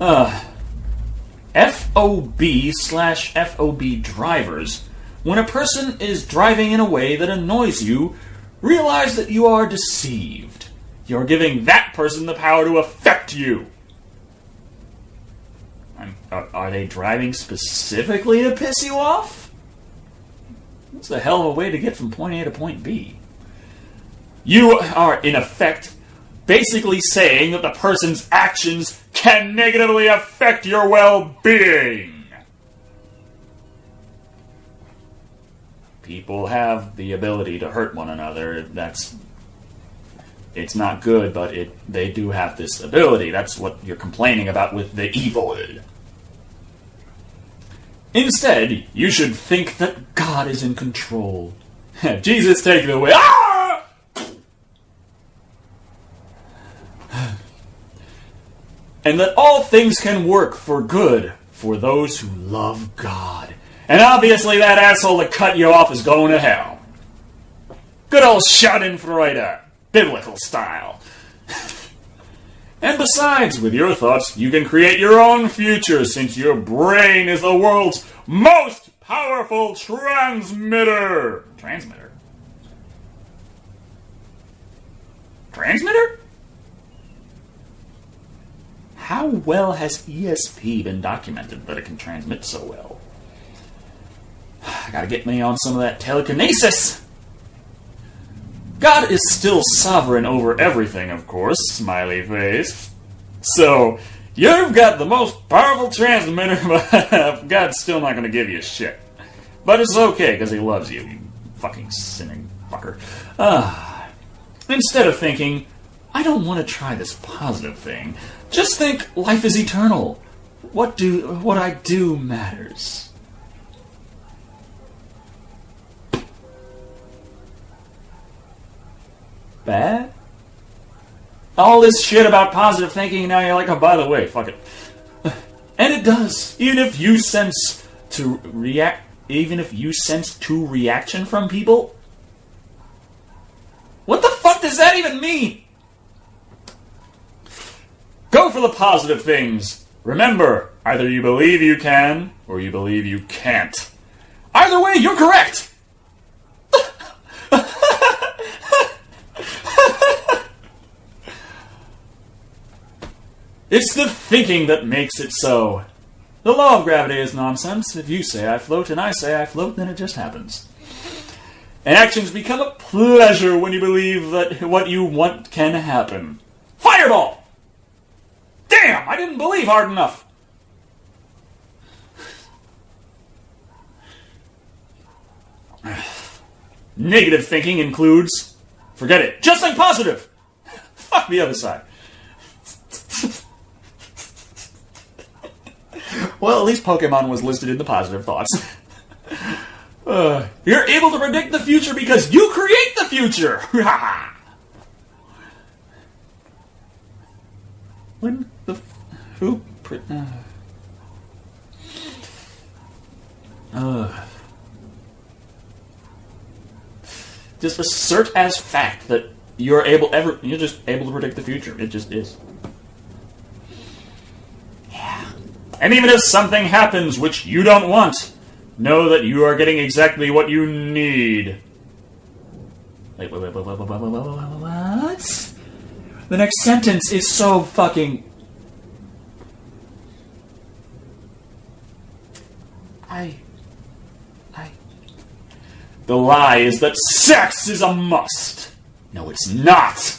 FOB/FOB drivers. When a person is driving in a way that annoys you, realize that you are deceived. You're giving that person the power to affect you. Are they driving specifically to piss you off? That's a hell of a way to get from point A to point B. You are, in effect, basically saying that the person's actions can negatively affect your well-being. People have the ability to hurt one another. It's not good, but they do have this ability. That's what you're complaining about with the evil. Instead, you should think that God is in control. Jesus, take the wheel. Ah! And that all things can work for good for those who love God. And obviously that asshole that cut you off is going to hell. Good old Schadenfreude, biblical style. And besides, with your thoughts, you can create your own future, since your brain is the world's most powerful transmitter. Transmitter? Transmitter? How well has ESP been documented that it can transmit so well? I gotta get me on some of that telekinesis. God is still sovereign over everything, of course, smiley face. So, you've got the most powerful transmitter, but God's still not going to give you shit. But it's okay, because he loves you, you fucking sinning fucker. Instead of thinking, I don't want to try this positive thing, just think life is eternal. What I do matters. Bad? All this shit about positive thinking, and now you're like, oh, by the way, fuck it. And it does. Even if you sense to reaction from people. What the fuck does that even mean? Go for the positive things. Remember, either you believe you can, or you believe you can't. Either way, you're correct! It's the thinking that makes it so. The law of gravity is nonsense. If you say I float and I say I float, then it just happens. And actions become a pleasure when you believe that what you want can happen. Fireball! Damn, I didn't believe hard enough. Negative thinking includes, forget it, just think positive. Fuck the other side. Well, at least Pokemon was listed in the positive thoughts. You're able to predict the future because you create the future! When the... Who... Just assert as fact that you're just able to predict the future. It just is. And even if something happens which you don't want, know that you are getting exactly what you need. Wait, what? The next sentence is so fucking... The lie is that sex is a must. No, it's not.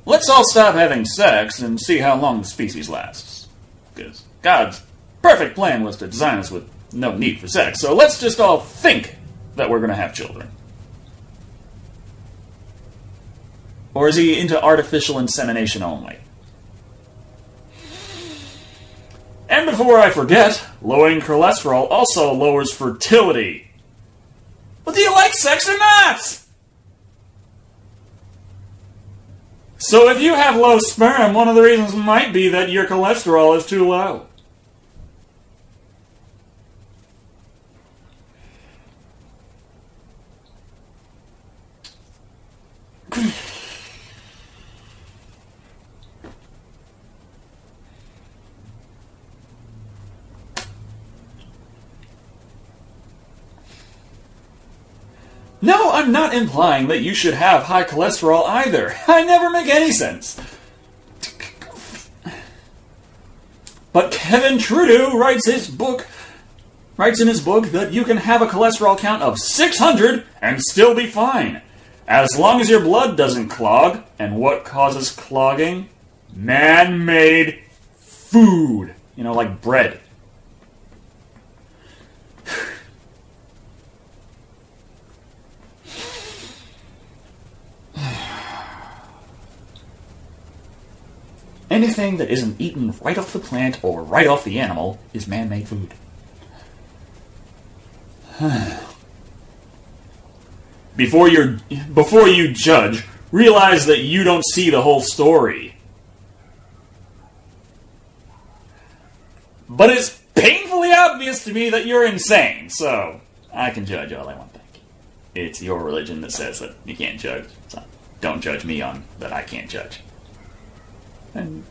Let's all stop having sex and see how long the species lasts. Because God's perfect plan was to design us with no need for sex, so let's just all think that we're going to have children. Or is he into artificial insemination only? And before I forget, lowering cholesterol also lowers fertility. Well, do you like sex or not? So if you have low sperm, one of the reasons might be that your cholesterol is too low. No, I'm not implying that you should have high cholesterol either. I never make any sense. But Kevin Trudeau writes in his book that you can have a cholesterol count of 600 and still be fine, as long as your blood doesn't clog. And what causes clogging? Man-made food. Like bread. Anything that isn't eaten right off the plant or right off the animal is man-made food. Before you judge, realize that you don't see the whole story. But it's painfully obvious to me that you're insane, so I can judge all I want to think. It's your religion that says that you can't judge, so don't judge me on that I can't judge. And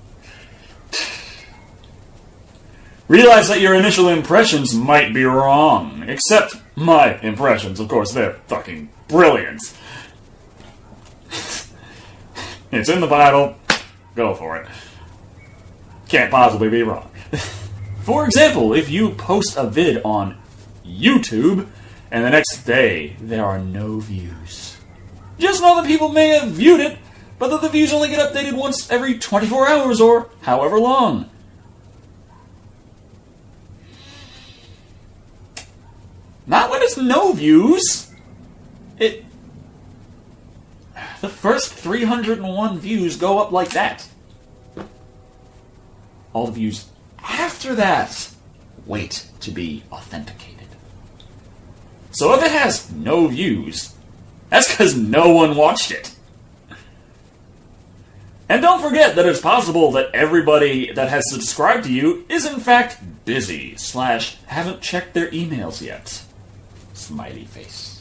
realize that your initial impressions might be wrong. Except my impressions, of course, they're fucking brilliant. It's in the Bible. Go for it. Can't possibly be wrong. For example, if you post a vid on YouTube and the next day there are no views, just know that people may have viewed it, but that the views only get updated once every 24 hours or however long. Not when it's no views. The first 301 views go up like that. All the views after that wait to be authenticated. So if it has no views, that's because no one watched it. And don't forget that it's possible that everybody that has subscribed to you is in fact busy / haven't checked their emails yet. Smiley face.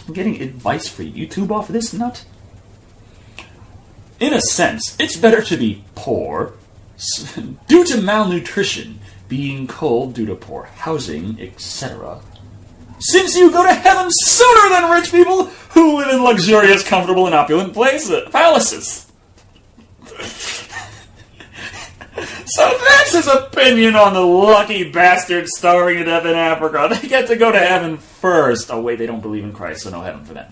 I'm getting advice for YouTube off of this nut? In a sense, it's better to be poor due to malnutrition, being cold due to poor housing, etc., since you go to heaven sooner than rich people who live in luxurious, comfortable, and opulent palaces. So that's his opinion on the lucky bastards starving to death in Africa. They get to go to heaven first. Oh wait, they don't believe in Christ, so no heaven for them.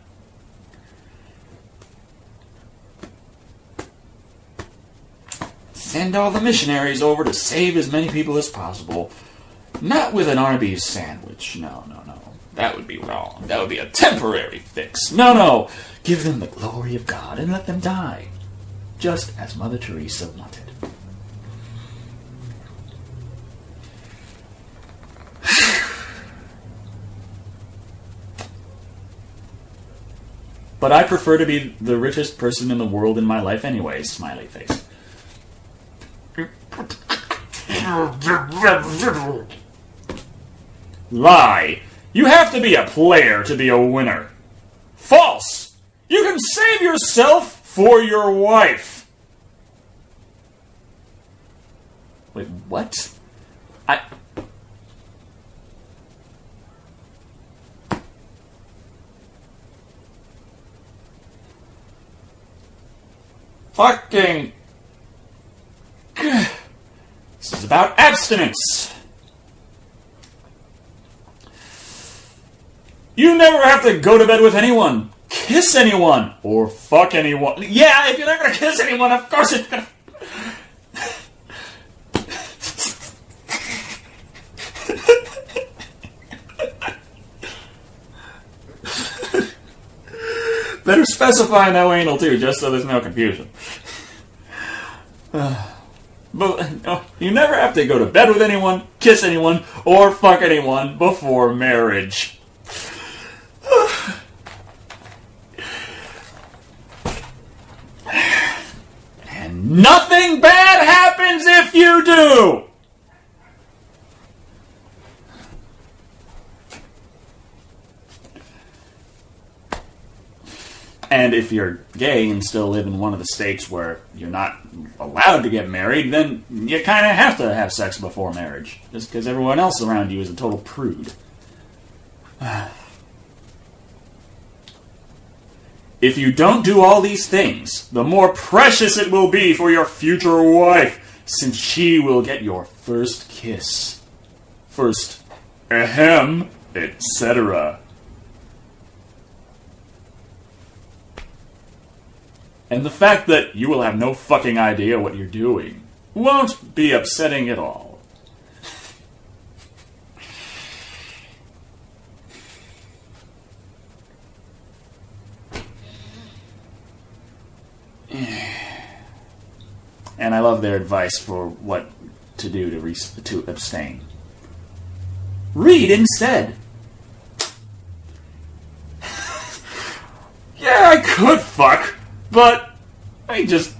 Send all the missionaries over to save as many people as possible. Not with an Arbys sandwich. No. That would be wrong. That would be a temporary fix. No. Give them the glory of God and let them die. Just as Mother Teresa wanted. But I prefer to be the richest person in the world in my life anyway, smiley face. Lie. You have to be a player to be a winner. False. You can save yourself for your wife. Wait, what? Fucking... This is about abstinence. You never have to go to bed with anyone, kiss anyone, or fuck anyone. Yeah, if you're not going to kiss anyone, of course it's going to... Better specify no anal too, just so there's no confusion. But no, you never have to go to bed with anyone, kiss anyone, or fuck anyone before marriage. And nothing bad happens if you do! And if you're gay and still live in one of the states where you're not allowed to get married, then you kind of have to have sex before marriage, just because everyone else around you is a total prude. If you don't do all these things, the more precious it will be for your future wife, since she will get your first kiss. First ahem, etc. And the fact that you will have no fucking idea what you're doing won't be upsetting at all. And I love their advice for what to do to abstain. Read instead. Yeah, I could fuck, but I just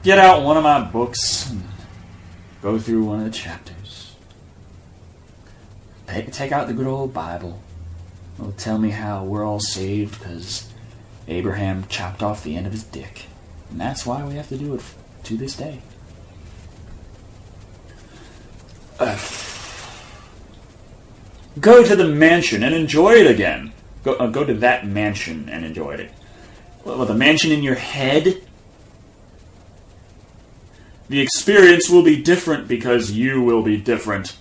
get out one of my books and go through one of the chapters. Take out the good old Bible. It'll tell me how we're all saved because Abraham chopped off the end of his dick. And that's why we have to do it to this day. Go to the mansion and enjoy it again. Go to that mansion and enjoy it. With a mansion in your head? The experience will be different because you will be different.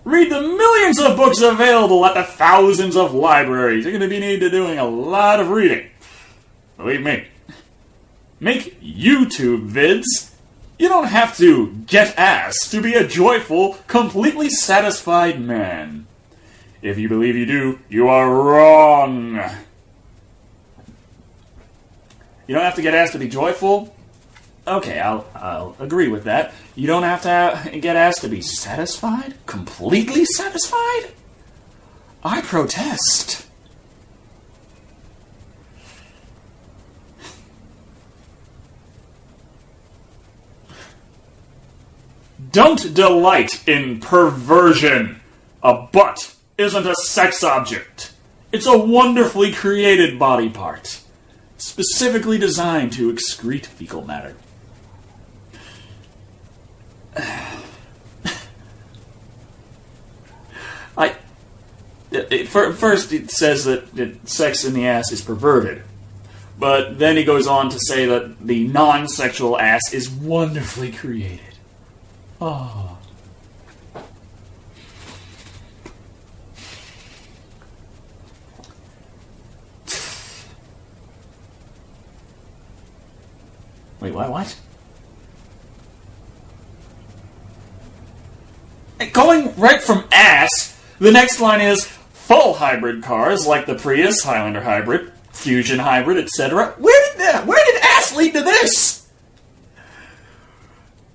Read the millions of books available at the thousands of libraries. You're going to be needing doing a lot of reading. Believe me. Make YouTube vids. You don't have to get ass to be a joyful, completely satisfied man. If you believe you do, you are wrong. You don't have to get ass to be joyful? Okay, I'll agree with that. You don't have to get ass to be satisfied? Completely satisfied? I protest. Don't delight in perversion. A butt isn't a sex object. It's a wonderfully created body part, specifically designed to excrete fecal matter. First it says that sex in the ass is perverted, but then he goes on to say that the non-sexual ass is wonderfully created. Oh. Wait, what? Going right from ass, the next line is full hybrid cars like the Prius, Highlander hybrid, Fusion hybrid, etc. Where did ass lead to this?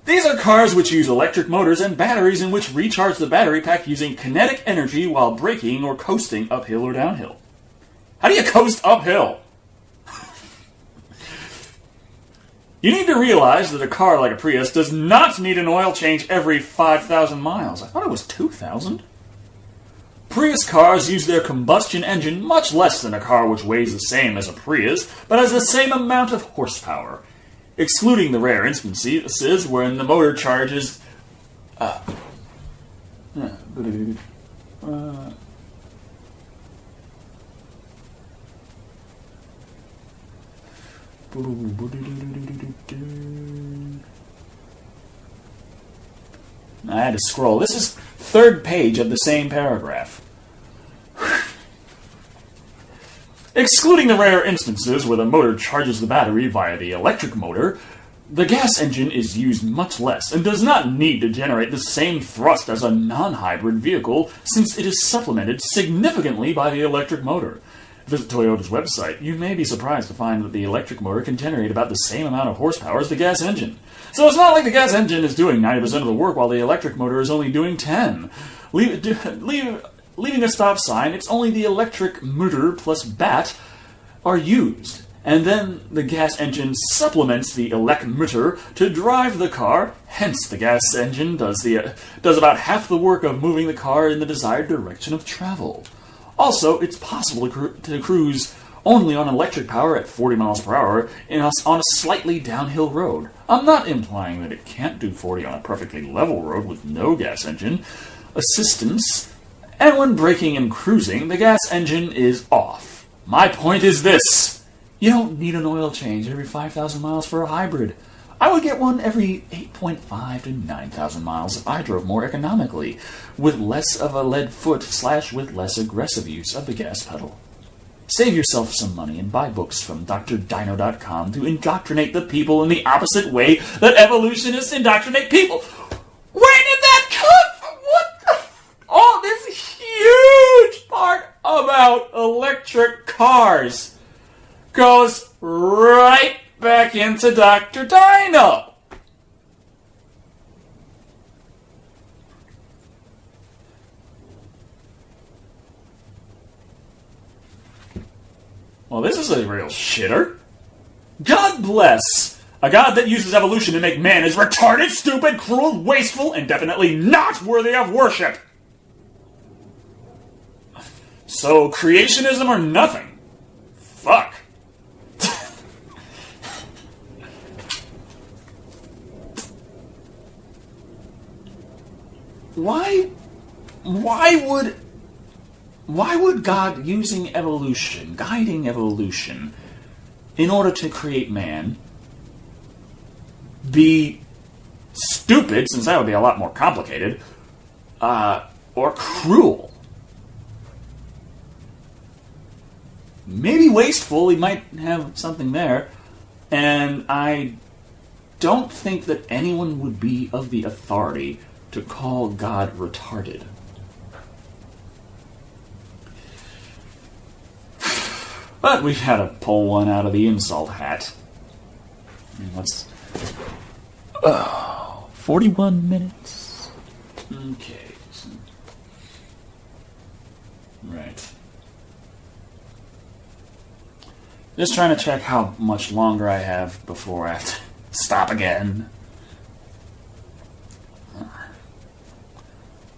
These are cars which use electric motors and batteries in which recharge the battery pack using kinetic energy while braking or coasting uphill or downhill. How do you coast uphill? You need to realize that a car like a Prius does not need an oil change every 5,000 miles. I thought it was 2,000. Prius cars use their combustion engine much less than a car which weighs the same as a Prius, but has the same amount of horsepower. Excluding the rare instances wherein the motor charges... I had to scroll. This is third page of the same paragraph. Excluding the rare instances where the motor charges the battery via the electric motor, the gas engine is used much less and does not need to generate the same thrust as a non-hybrid vehicle since it is supplemented significantly by the electric motor. Visit Toyota's website. You may be surprised to find that the electric motor can generate about the same amount of horsepower as the gas engine. So it's not like the gas engine is doing 90% of the work while the electric motor is only doing 10. Leaving a stop sign, it's only the electric motor plus bat are used. And then the gas engine supplements the elect motor to drive the car, hence the gas engine does about half the work of moving the car in the desired direction of travel. Also, it's possible to cruise only on electric power at 40 miles per hour on a slightly downhill road. I'm not implying that it can't do 40 on a perfectly level road with no gas engine assistance, and when braking and cruising, the gas engine is off. My point is this: you don't need an oil change every 5,000 miles for a hybrid. I would get one every 8.5 to 9,000 miles if I drove more economically, with less of a lead foot / with less aggressive use of the gas pedal. Save yourself some money and buy books from drdino.com to indoctrinate the people in the opposite way that evolutionists indoctrinate people. Where did that come from? What? Oh, this huge part about electric cars goes right back into Dr. Dino. Well, this is a real shitter. God bless. A god that uses evolution to make man is retarded, stupid, cruel, wasteful, and definitely not worthy of worship. So, creationism or nothing? Fuck. Why would God using evolution, guiding evolution, in order to create man, be stupid, since that would be a lot more complicated, or cruel? Maybe wasteful, he might have something there, and I don't think that anyone would be of the authority to call God retarded. But we've had to pull one out of the insult hat. I mean, let's... 41 minutes. Okay. Right. Just trying to check how much longer I have before I have to stop again.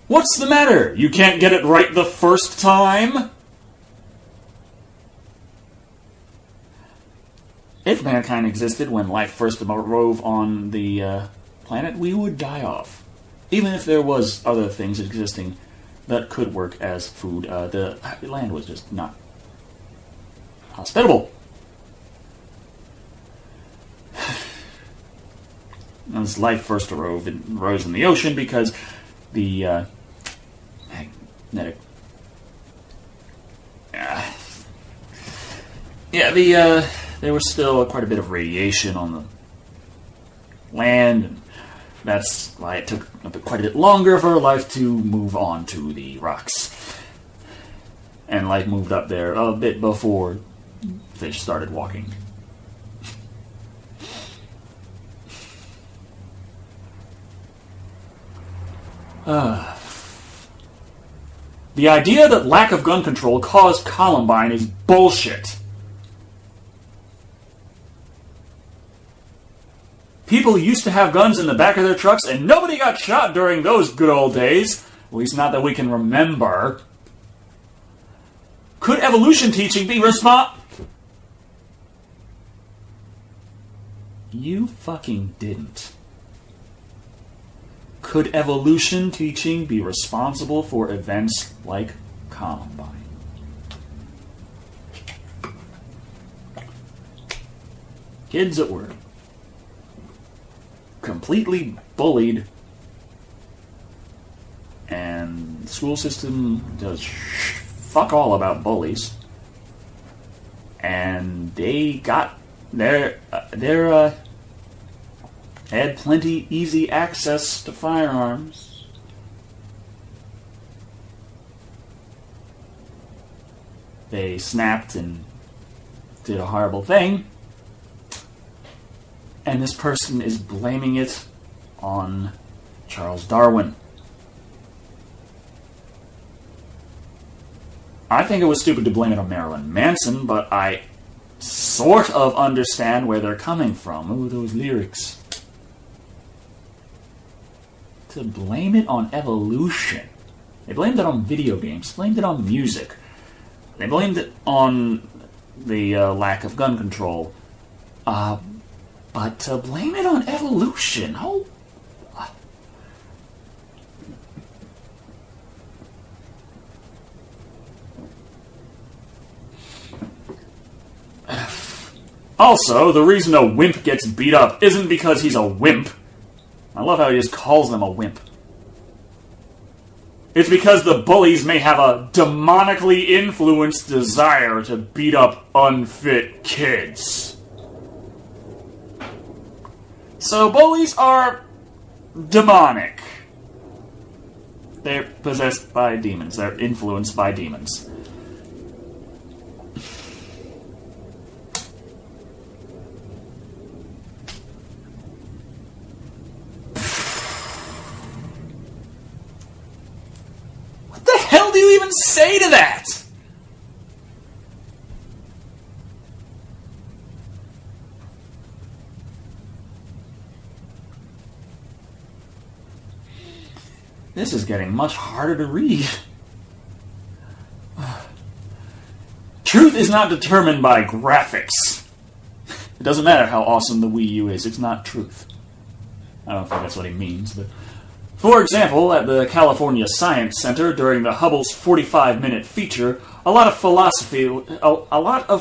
What's the matter? You can't get it right the first time? If mankind existed when life first arose on the planet, we would die off. Even if there was other things existing that could work as food, the land was just not hospitable. As life first arose in the ocean because the magnetic... there was still quite a bit of radiation on the land, and that's why it took quite a bit longer for life to move on to the rocks. And life moved up there a bit before fish started walking. The idea that lack of gun control caused Columbine is bullshit. People used to have guns in the back of their trucks, and nobody got shot during those good old days. At least not that we can remember. Could evolution teaching be You fucking didn't. Could evolution teaching be responsible for events like Columbine? Kids that were completely bullied, and the school system does fuck all about bullies, and they got had plenty easy access to firearms. They snapped and did a horrible thing, and this person is blaming it on Charles Darwin. I think it was stupid to blame it on Marilyn Manson, but I sort of understand where they're coming from. Ooh, those lyrics. To blame it on evolution. They blamed it on video games, blamed it on music. They blamed it on the lack of gun control. But to blame it on evolution, oh... Also, the reason a wimp gets beat up isn't because he's a wimp. I love how he just calls them a wimp. It's because the bullies may have a demonically influenced desire to beat up unfit kids. So bullies are demonic. They're possessed by demons. They're influenced by demons. Do you even say to that? This is getting much harder to read. Truth is not determined by graphics. It doesn't matter how awesome the Wii U is, it's not truth. I don't think that's what he means, but... For example, at the California Science Center during the Hubble's 45-minute feature, a lot of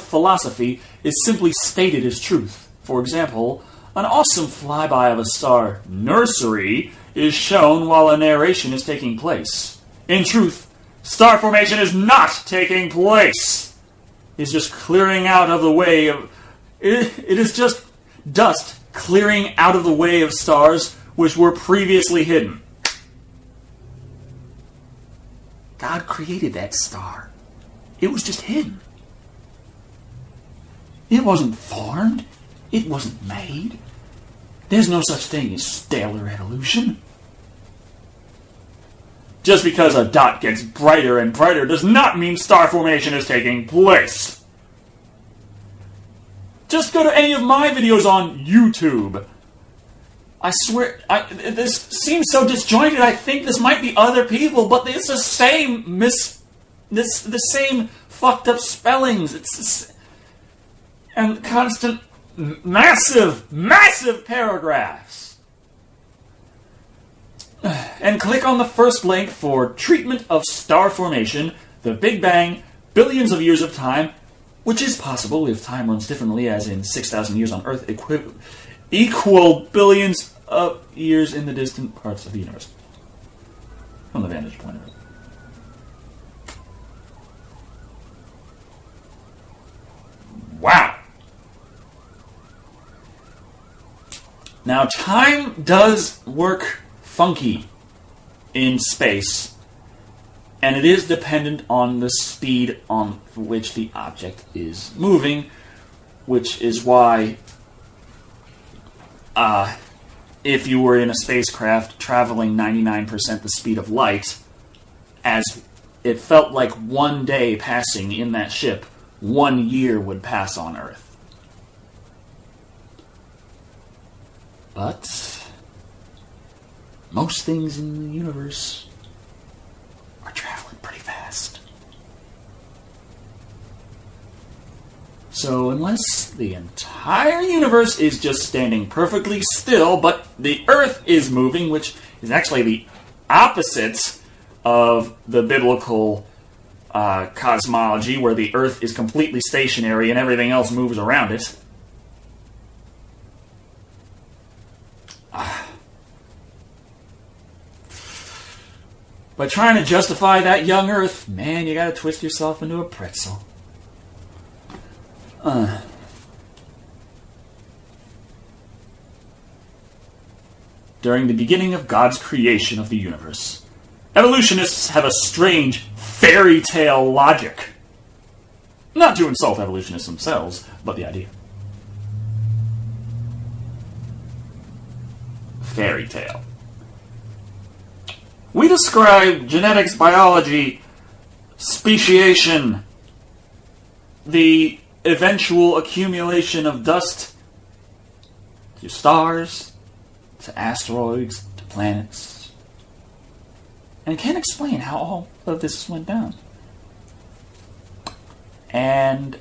philosophy is simply stated as truth. For example, an awesome flyby of a star nursery is shown while a narration is taking place. In truth, star formation is not taking place. It's just clearing out of the way of... It is just dust clearing out of the way of stars which were previously hidden. God created that star. It was just hidden. It wasn't formed. It wasn't made. There's no such thing as stellar evolution. Just because a dot gets brighter and brighter does not mean star formation is taking place. Just go to any of my videos on YouTube. I swear, this seems so disjointed. I think this might be other people, but it's the same the same fucked up spellings. And constant, massive paragraphs. And click on the first link for Treatment of Star Formation, the Big Bang, Billions of Years of Time, which is possible if time runs differently, as in 6,000 years on Earth equal billions of years in the distant parts of the universe. From the vantage point of it. Wow! Now, time does work funky in space, and it is dependent on the speed on which the object is moving, which is why if you were in a spacecraft traveling 99% the speed of light, as it felt like one day passing in that ship, 1 year would pass on Earth. But most things in the universe are traveling pretty fast. So unless the entire universe is just standing perfectly still, but the Earth is moving, which is actually the opposite of the biblical cosmology, where the Earth is completely stationary and everything else moves around it. By trying to justify that young Earth, man, you gotta twist yourself into a pretzel. During the beginning of God's creation of the universe, evolutionists have a strange fairy tale logic. Not to insult evolutionists themselves, but the idea. Fairy tale. We describe genetics, biology, speciation, the eventual accumulation of dust to stars, to asteroids, to planets, and can't explain how all of this went down. And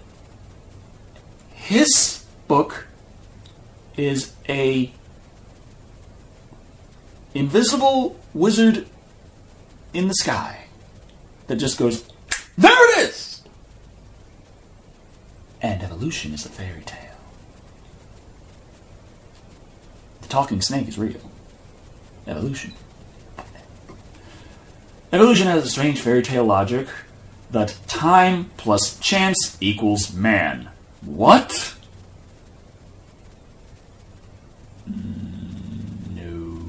his book is a invisible wizard in the sky that just goes, there it is! And evolution is a fairy tale. The talking snake is real. Evolution. Evolution has a strange fairy tale logic that time plus chance equals man. What? No.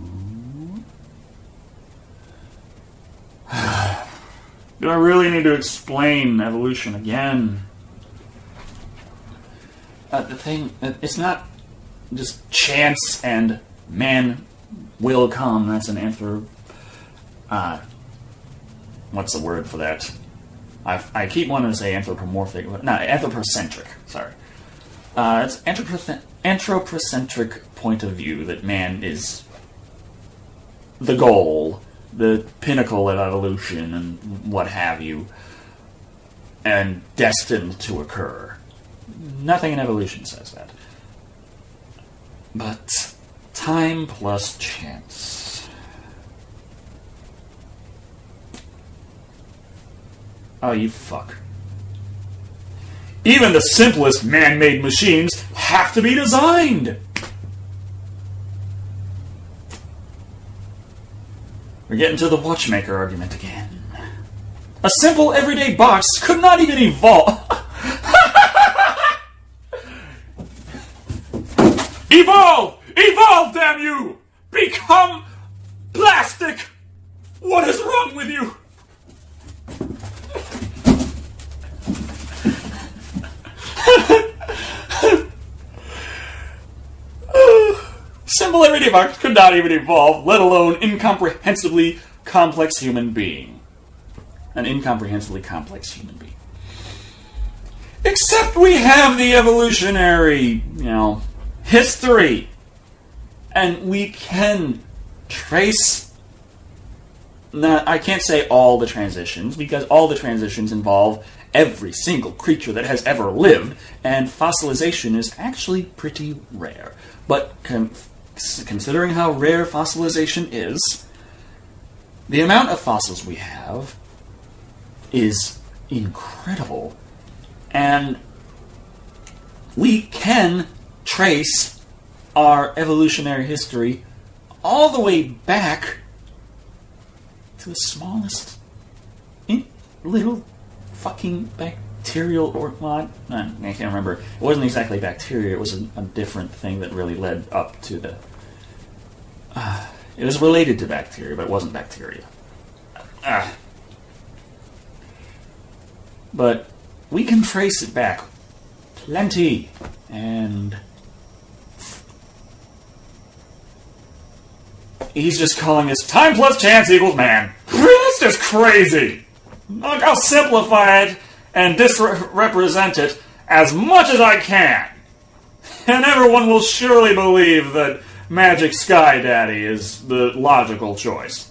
Do I really need to explain evolution again? The thing, it's not just chance and man will come. That's an what's the word for that? I keep wanting to say anthropomorphic. No, anthropocentric. Sorry. It's anthropocentric point of view that man is the goal, the pinnacle of evolution, and what have you, and destined to occur. Nothing in evolution says that. But time plus chance. Oh, you fuck. Even the simplest man-made machines have to be designed! We're getting to the Butchmaker argument again. A simple everyday box could not even evolve... Evolve! Evolve, damn you! Become plastic! What is wrong with you? Simple everyday box could not even evolve, let alone incomprehensibly complex human being. An incomprehensibly complex human being. Except we have the evolutionary, history. And we can trace... I can't say all the transitions, because all the transitions involve every single creature that has ever lived, and fossilization is actually pretty rare. But considering how rare fossilization is, the amount of fossils we have is incredible. And we can trace our evolutionary history all the way back to the smallest little fucking bacterial I can't remember. It wasn't exactly bacteria. It was a different thing that really led up to the... it was related to bacteria, but it wasn't bacteria. But we can trace it back plenty, and he's just calling this time plus chance equals man. That's just crazy. Look, I'll simplify it and disrepresent it as much as I can. And everyone will surely believe that Magic Sky Daddy is the logical choice.